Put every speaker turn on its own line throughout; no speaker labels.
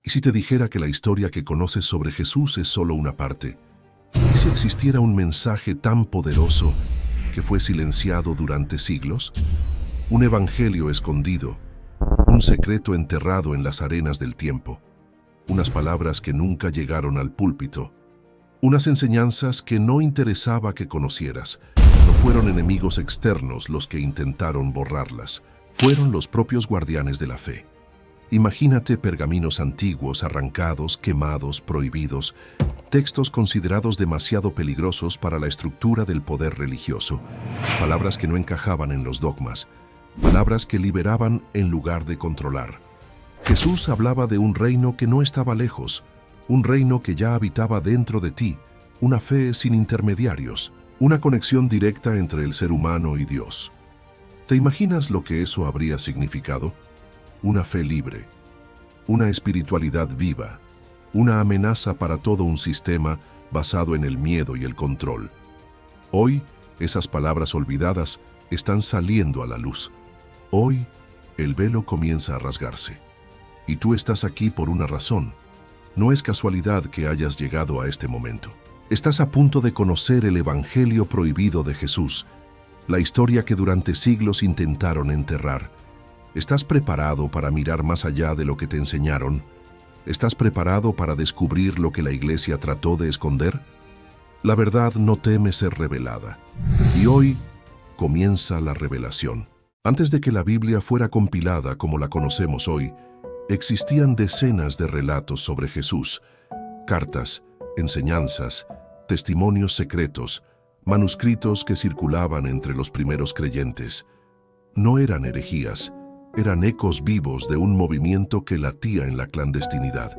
¿Y si te dijera que la historia que conoces sobre Jesús es solo una parte? ¿Y si existiera un mensaje tan poderoso que fue silenciado durante siglos? Un evangelio escondido, un secreto enterrado en las arenas del tiempo, unas palabras que nunca llegaron al púlpito, unas enseñanzas que no interesaba que conocieras. No fueron enemigos externos los que intentaron borrarlas, fueron los propios guardianes de la fe. Imagínate pergaminos antiguos, arrancados, quemados, prohibidos, textos considerados demasiado peligrosos para la estructura del poder religioso, palabras que no encajaban en los dogmas, palabras que liberaban en lugar de controlar. Jesús hablaba de un reino que no estaba lejos, un reino que ya habitaba dentro de ti, una fe sin intermediarios, una conexión directa entre el ser humano y Dios. ¿Te imaginas lo que eso habría significado? Una fe libre, una espiritualidad viva, una amenaza para todo un sistema basado en el miedo y el control. Hoy, esas palabras olvidadas están saliendo a la luz. Hoy, el velo comienza a rasgarse. Y tú estás aquí por una razón. No es casualidad que hayas llegado a este momento. Estás a punto de conocer el evangelio prohibido de Jesús, la historia que durante siglos intentaron enterrar. ¿Estás preparado para mirar más allá de lo que te enseñaron? ¿Estás preparado para descubrir lo que la iglesia trató de esconder? La verdad no teme ser revelada. Y hoy comienza la revelación. Antes de que la Biblia fuera compilada como la conocemos hoy, existían decenas de relatos sobre Jesús, cartas, enseñanzas, testimonios secretos, manuscritos que circulaban entre los primeros creyentes. No eran herejías, eran ecos vivos de un movimiento que latía en la clandestinidad.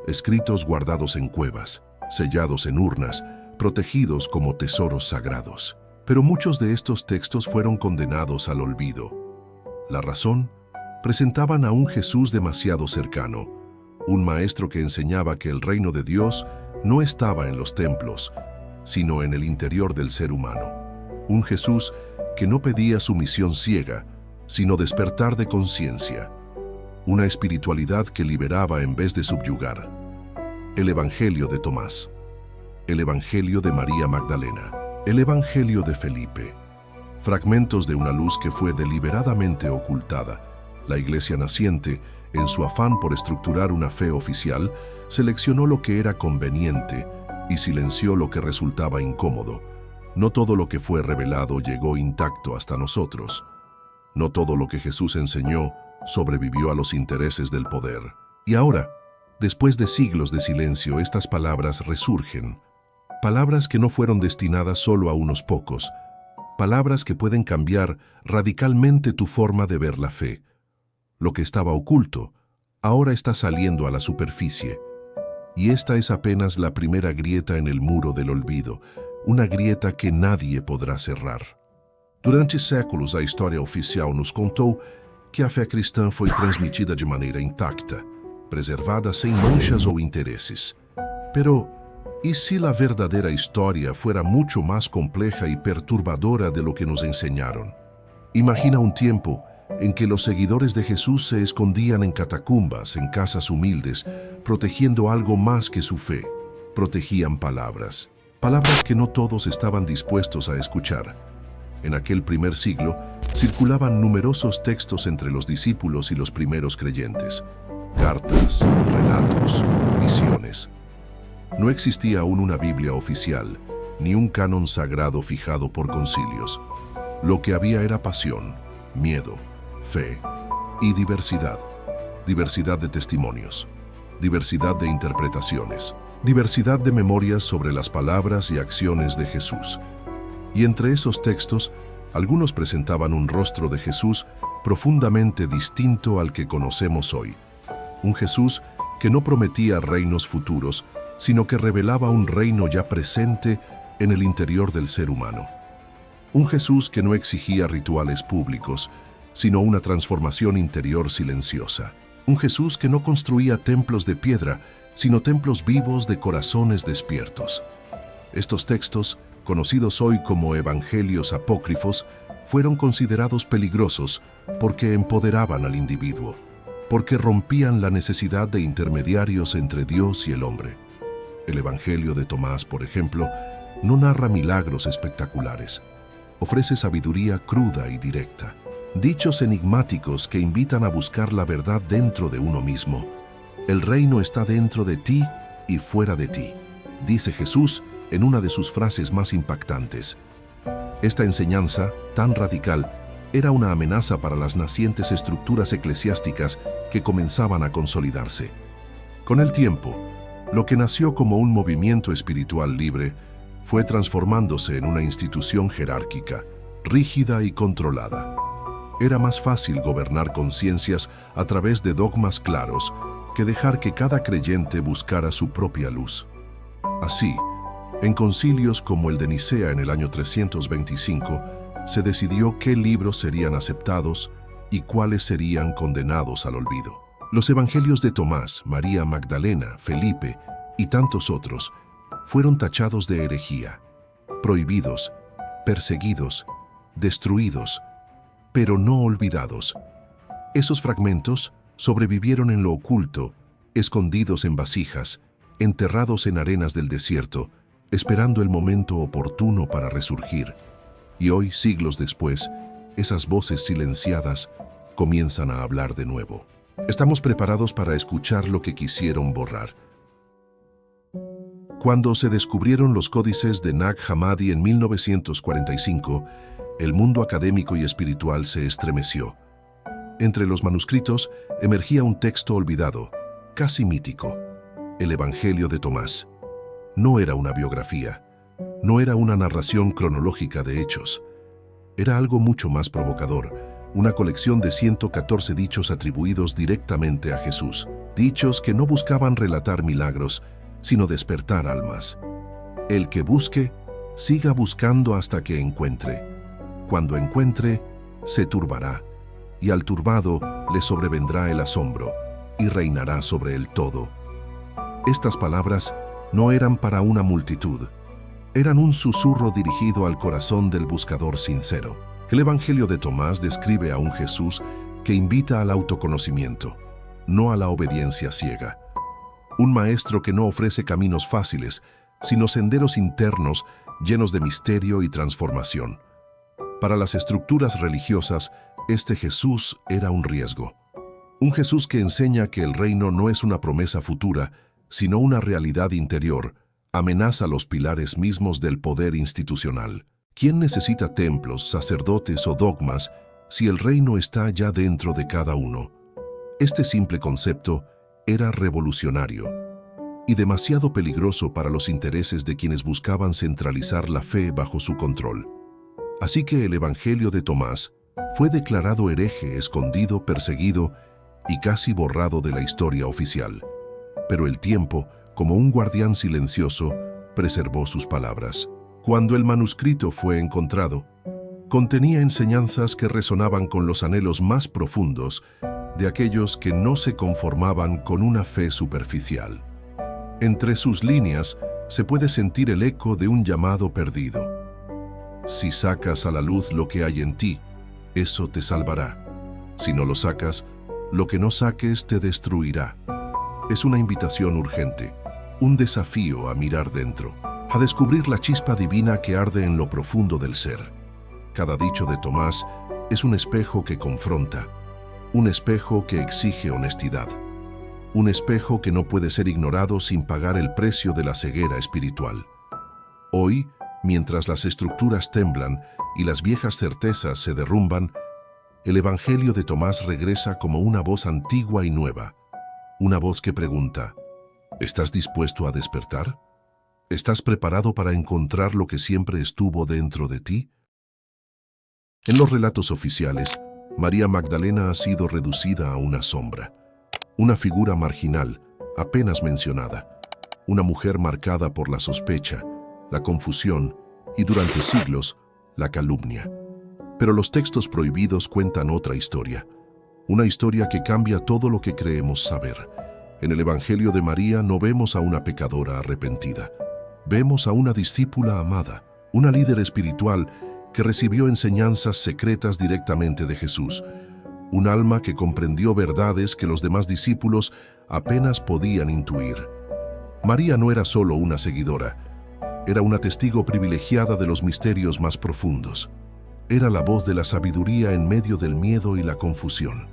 Escritos guardados en cuevas, sellados en urnas, protegidos como tesoros sagrados. Pero muchos de estos textos fueron condenados al olvido. La razón: presentaban a un Jesús demasiado cercano, un maestro que enseñaba que el reino de Dios no estaba en los templos, sino en el interior del ser humano. Un Jesús que no pedía sumisión ciega, sino despertar de conciencia. Una espiritualidad que liberaba en vez de subyugar. El Evangelio de Tomás. El Evangelio de María Magdalena. El Evangelio de Felipe. Fragmentos de una luz que fue deliberadamente ocultada. La iglesia naciente, en su afán por estructurar una fe oficial, seleccionó lo que era conveniente y silenció lo que resultaba incómodo. No todo lo que fue revelado llegó intacto hasta nosotros. No todo lo que Jesús enseñó sobrevivió a los intereses del poder. Y ahora, después de siglos de silencio, estas palabras resurgen. Palabras que no fueron destinadas solo a unos pocos. Palabras que pueden cambiar radicalmente tu forma de ver la fe. Lo que estaba oculto, ahora está saliendo a la superficie. Y esta es apenas la primera grieta en el muro del olvido, una grieta que nadie podrá cerrar. Durante séculos, a história oficial nos contou que a fé cristã foi transmitida de maneira intacta, preservada sem manchas ou intereses. Pero, ¿y si la verdadera historia fuera mucho más compleja y perturbadora de lo que nos enseñaron? Imagina un tiempo en que los seguidores de Jesús se escondían en catacumbas, en casas humildes, protegiendo algo más que su fe. Protegían palabras, palabras que no todos estaban dispuestos a escuchar. En aquel primer siglo, circulaban numerosos textos entre los discípulos y los primeros creyentes. Cartas, relatos, visiones. No existía aún una Biblia oficial, ni un canon sagrado fijado por concilios. Lo que había era pasión, miedo, fe y diversidad. Diversidad de testimonios, diversidad de interpretaciones, diversidad de memorias sobre las palabras y acciones de Jesús. Y entre esos textos, algunos presentaban un rostro de Jesús profundamente distinto al que conocemos hoy. Un Jesús que no prometía reinos futuros, sino que revelaba un reino ya presente en el interior del ser humano. Un Jesús que no exigía rituales públicos, sino una transformación interior silenciosa. Un Jesús que no construía templos de piedra, sino templos vivos de corazones despiertos. Estos textos, conocidos hoy como evangelios apócrifos, fueron considerados peligrosos porque empoderaban al individuo. porque rompían la necesidad de intermediarios entre Dios y el hombre. El Evangelio de Tomás, por ejemplo, no narra milagros espectaculares. Ofrece sabiduría cruda y directa, dichos enigmáticos que invitan a buscar la verdad dentro de uno mismo. El reino está dentro de ti y fuera de ti, dice Jesús en una de sus frases más impactantes. Esta enseñanza, tan radical, era una amenaza para las nacientes estructuras eclesiásticas que comenzaban a consolidarse. Con el tiempo, lo que nació como un movimiento espiritual libre fue transformándose en una institución jerárquica, rígida y controlada. Era más fácil gobernar conciencias a través de dogmas claros que dejar que cada creyente buscara su propia luz. Así, en concilios como el de Nicea en el año 325, se decidió qué libros serían aceptados y cuáles serían condenados al olvido. Los evangelios de Tomás, María Magdalena, Felipe y tantos otros fueron tachados de herejía, prohibidos, perseguidos, destruidos, pero no olvidados. Esos fragmentos sobrevivieron en lo oculto, escondidos en vasijas, enterrados en arenas del desierto, esperando el momento oportuno para resurgir. Y hoy, siglos después, esas voces silenciadas comienzan a hablar de nuevo. Estamos preparados para escuchar lo que quisieron borrar. Cuando se descubrieron los códices de Nag Hammadi en 1945, el mundo académico y espiritual se estremeció. Entre los manuscritos emergía un texto olvidado, casi mítico, el Evangelio de Tomás. No era una biografía, no era una narración cronológica de hechos. Era algo mucho más provocador, una colección de 114 dichos atribuidos directamente a Jesús. Dichos que no buscaban relatar milagros, sino despertar almas. El que busque, siga buscando hasta que encuentre. Cuando encuentre, se turbará, y al turbado le sobrevendrá el asombro, y reinará sobre el todo. Estas palabras no eran para una multitud, eran un susurro dirigido al corazón del buscador sincero. El Evangelio de Tomás describe a un Jesús que invita al autoconocimiento, no a la obediencia ciega. Un maestro que no ofrece caminos fáciles, sino senderos internos llenos de misterio y transformación. Para las estructuras religiosas, este Jesús era un riesgo. Un Jesús que enseña que el reino no es una promesa futura, sino una realidad interior, amenaza los pilares mismos del poder institucional. ¿Quién necesita templos, sacerdotes o dogmas si el reino está ya dentro de cada uno? Este simple concepto era revolucionario y demasiado peligroso para los intereses de quienes buscaban centralizar la fe bajo su control. Así que el Evangelio de Tomás fue declarado hereje, escondido, perseguido y casi borrado de la historia oficial. Pero el tiempo, como un guardián silencioso, preservó sus palabras. Cuando el manuscrito fue encontrado, contenía enseñanzas que resonaban con los anhelos más profundos de aquellos que no se conformaban con una fe superficial. Entre sus líneas se puede sentir el eco de un llamado perdido. Si sacas a la luz lo que hay en ti, eso te salvará. Si no lo sacas, lo que no saques te destruirá. Es una invitación urgente, un desafío a mirar dentro, a descubrir la chispa divina que arde en lo profundo del ser. Cada dicho de Tomás es un espejo que confronta, un espejo que exige honestidad, un espejo que no puede ser ignorado sin pagar el precio de la ceguera espiritual. Hoy, mientras las estructuras temblan y las viejas certezas se derrumban, el Evangelio de Tomás regresa como una voz antigua y nueva, una voz que pregunta: ¿estás dispuesto a despertar? ¿Estás preparado para encontrar lo que siempre estuvo dentro de ti? En los relatos oficiales, María Magdalena ha sido reducida a una sombra, una figura marginal, apenas mencionada, una mujer marcada por la sospecha, la confusión y durante siglos, la calumnia. Pero los textos prohibidos cuentan otra historia, una historia que cambia todo lo que creemos saber. En el Evangelio de María no vemos a una pecadora arrepentida, vemos a una discípula amada, una líder espiritual que recibió enseñanzas secretas directamente de Jesús, un alma que comprendió verdades que los demás discípulos apenas podían intuir. María no era solo una seguidora, era una testigo privilegiada de los misterios más profundos. Era la voz de la sabiduría en medio del miedo y la confusión.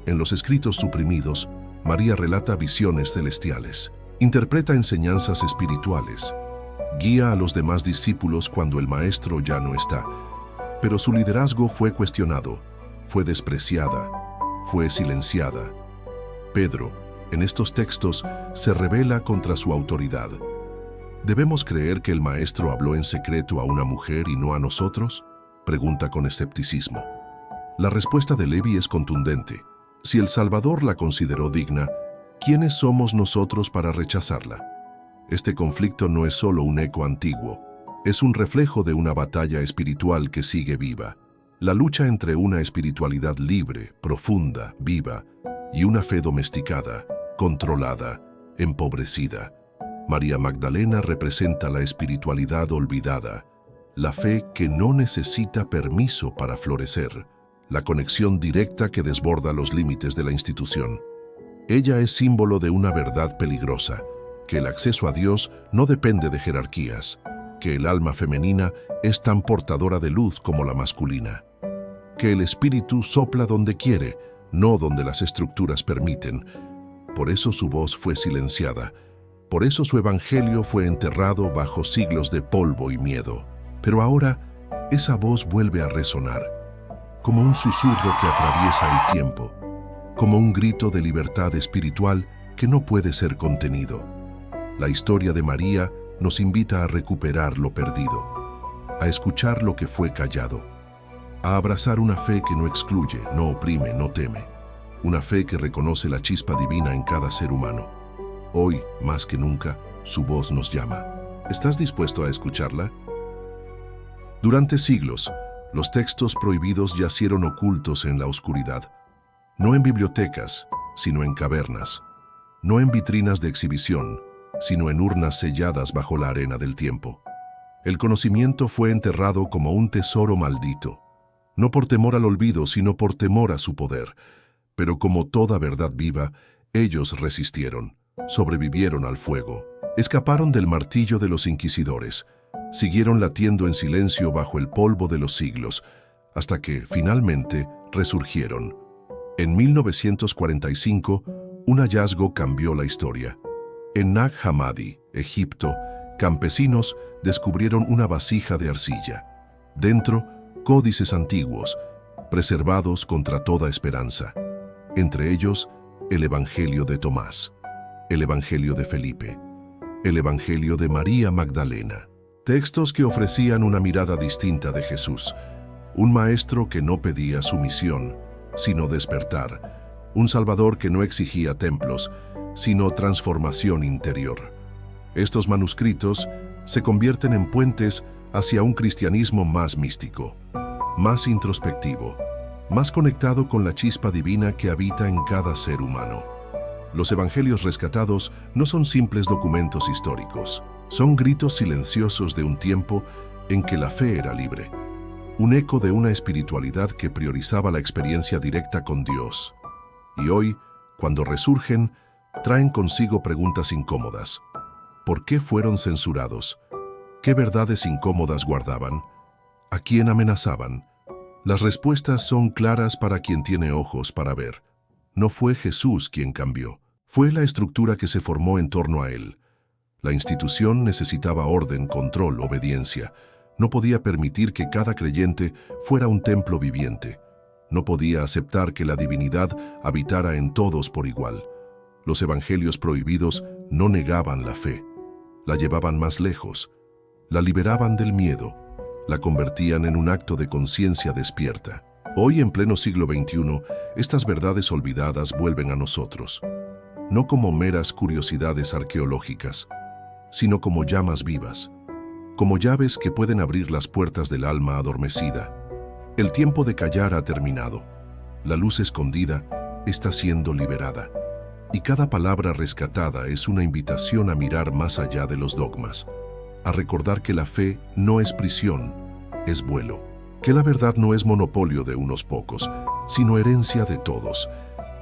En los escritos suprimidos, María relata visiones celestiales, interpreta enseñanzas espirituales, guía a los demás discípulos cuando el maestro ya no está. Pero su liderazgo fue cuestionado, fue despreciada, fue silenciada. Pedro, en estos textos, se rebela contra su autoridad. ¿Debemos creer que el maestro habló en secreto a una mujer y no a nosotros?, pregunta con escepticismo. La respuesta de Levi es contundente. Si el Salvador la consideró digna, ¿quiénes somos nosotros para rechazarla? Este conflicto no es solo un eco antiguo, es un reflejo de una batalla espiritual que sigue viva. La lucha entre una espiritualidad libre, profunda, viva, y una fe domesticada, controlada, empobrecida. María Magdalena representa la espiritualidad olvidada, la fe que no necesita permiso para florecer, la conexión directa que desborda los límites de la institución. Ella es símbolo de una verdad peligrosa, que el acceso a Dios no depende de jerarquías, que el alma femenina es tan portadora de luz como la masculina, que el espíritu sopla donde quiere, no donde las estructuras permiten. Por eso su voz fue silenciada, por eso su evangelio fue enterrado bajo siglos de polvo y miedo. Pero ahora, esa voz vuelve a resonar, como un susurro que atraviesa el tiempo, como un grito de libertad espiritual que no puede ser contenido. La historia de María nos invita a recuperar lo perdido, a escuchar lo que fue callado, a abrazar una fe que no excluye, no oprime, no teme, una fe que reconoce la chispa divina en cada ser humano. Hoy, más que nunca, su voz nos llama. ¿Estás dispuesto a escucharla? Durante siglos, los textos prohibidos yacieron ocultos en la oscuridad, no en bibliotecas, sino en cavernas, no en vitrinas de exhibición, sino en urnas selladas bajo la arena del tiempo. El conocimiento fue enterrado como un tesoro maldito, no por temor al olvido, sino por temor a su poder. Pero como toda verdad viva, ellos resistieron, sobrevivieron al fuego, escaparon del martillo de los inquisidores, siguieron latiendo en silencio bajo el polvo de los siglos, hasta que, finalmente, resurgieron. En 1945, un hallazgo cambió la historia. En Nag Hammadi, Egipto, campesinos descubrieron una vasija de arcilla. Dentro, códices antiguos, preservados contra toda esperanza. Entre ellos, el Evangelio de Tomás, el Evangelio de Felipe, el Evangelio de María Magdalena. Textos que ofrecían una mirada distinta de Jesús, un maestro que no pedía sumisión, sino despertar, un Salvador que no exigía templos, sino transformación interior. Estos manuscritos se convierten en puentes hacia un cristianismo más místico, más introspectivo, más conectado con la chispa divina que habita en cada ser humano. Los evangelios rescatados no son simples documentos históricos, son gritos silenciosos de un tiempo en que la fe era libre, un eco de una espiritualidad que priorizaba la experiencia directa con Dios. Y hoy, cuando resurgen, traen consigo preguntas incómodas. ¿Por qué fueron censurados? ¿Qué verdades incómodas guardaban? ¿A quién amenazaban? Las respuestas son claras para quien tiene ojos para ver. No fue Jesús quien cambió, fue la estructura que se formó en torno a él. La institución necesitaba orden, control, obediencia. No podía permitir que cada creyente fuera un templo viviente. No podía aceptar que la divinidad habitara en todos por igual. Los evangelios prohibidos no negaban la fe, la llevaban más lejos, la liberaban del miedo, la convertían en un acto de conciencia despierta. Hoy, en pleno siglo XXI, estas verdades olvidadas vuelven a nosotros, no como meras curiosidades arqueológicas, sino como llamas vivas, como llaves que pueden abrir las puertas del alma adormecida. El tiempo de callar ha terminado. La luz escondida está siendo liberada. Y cada palabra rescatada es una invitación a mirar más allá de los dogmas, a recordar que la fe no es prisión, es vuelo, que la verdad no es monopolio de unos pocos, sino herencia de todos.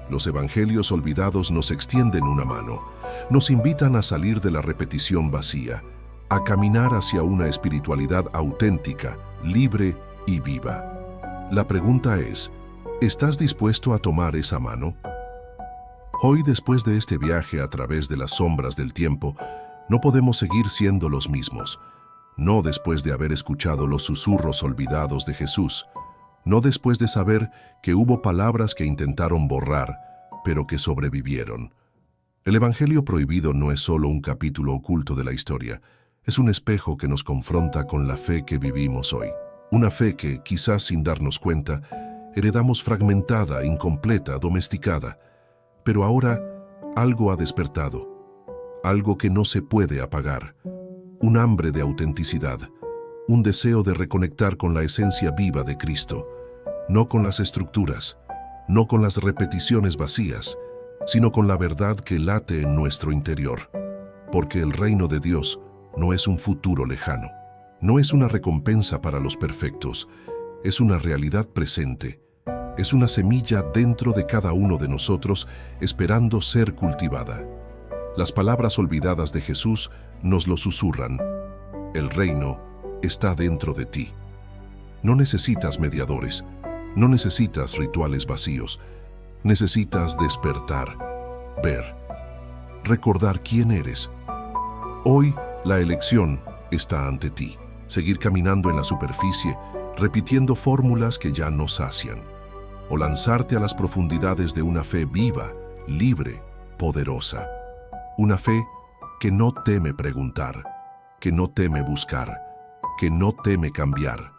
Los evangelios olvidados nos extienden una mano, nos invitan a salir de la repetición vacía, a caminar hacia una espiritualidad auténtica, libre y viva. La pregunta es, ¿estás dispuesto a tomar esa mano? Hoy, después de este viaje a través de las sombras del tiempo, no podemos seguir siendo los mismos. No después de haber escuchado los susurros olvidados de Jesús. No después de saber que hubo palabras que intentaron borrar, pero que sobrevivieron. El Evangelio prohibido no es solo un capítulo oculto de la historia, es un espejo que nos confronta con la fe que vivimos hoy. Una fe que, quizás sin darnos cuenta, heredamos fragmentada, incompleta, domesticada. Pero ahora algo ha despertado, algo que no se puede apagar, un hambre de autenticidad, un deseo de reconectar con la esencia viva de Cristo, no con las estructuras, no con las repeticiones vacías, sino con la verdad que late en nuestro interior. Porque el reino de Dios no es un futuro lejano, no es una recompensa para los perfectos, es una realidad presente, es una semilla dentro de cada uno de nosotros esperando ser cultivada. Las palabras olvidadas de Jesús nos lo susurran. El reino está dentro de ti. No necesitas mediadores, no necesitas rituales vacíos, necesitas despertar, ver, recordar quién eres. Hoy la elección está ante ti. Seguir caminando en la superficie, repitiendo fórmulas que ya no sacian, o lanzarte a las profundidades de una fe viva, libre, poderosa. Una fe que no teme preguntar, que no teme buscar, que no teme cambiar.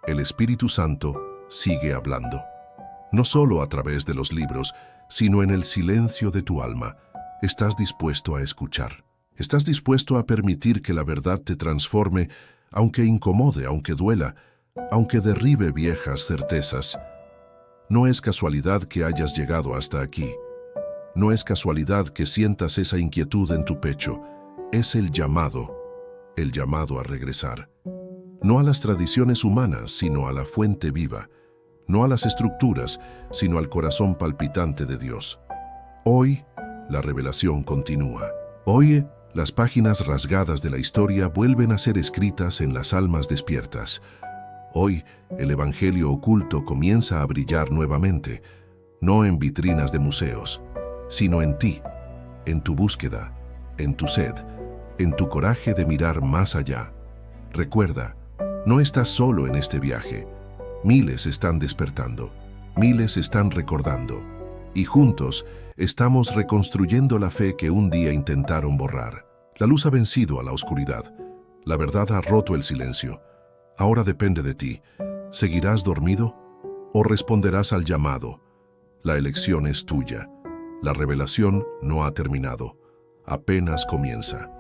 El Espíritu Santo sigue hablando, no solo a través de los libros, sino en el silencio de tu alma. ¿Estás dispuesto a escuchar? ¿Estás dispuesto a permitir que la verdad te transforme, aunque incomode, aunque duela, aunque derribe viejas certezas? No es casualidad que hayas llegado hasta aquí. No es casualidad que sientas esa inquietud en tu pecho. Es el llamado a regresar. No a las tradiciones humanas, sino a la fuente viva. No a las estructuras, sino al corazón palpitante de Dios. Hoy, la revelación continúa. Hoy, las páginas rasgadas de la historia vuelven a ser escritas en las almas despiertas. Hoy, el Evangelio oculto comienza a brillar nuevamente, no en vitrinas de museos, sino en ti, en tu búsqueda, en tu sed, en tu coraje de mirar más allá. Recuerda, no estás solo en este viaje. Miles están despertando, miles están recordando, y juntos estamos reconstruyendo la fe que un día intentaron borrar. La luz ha vencido a la oscuridad, la verdad ha roto el silencio. Ahora depende de ti. ¿Seguirás dormido o responderás al llamado? La elección es tuya. La revelación no ha terminado. Apenas comienza.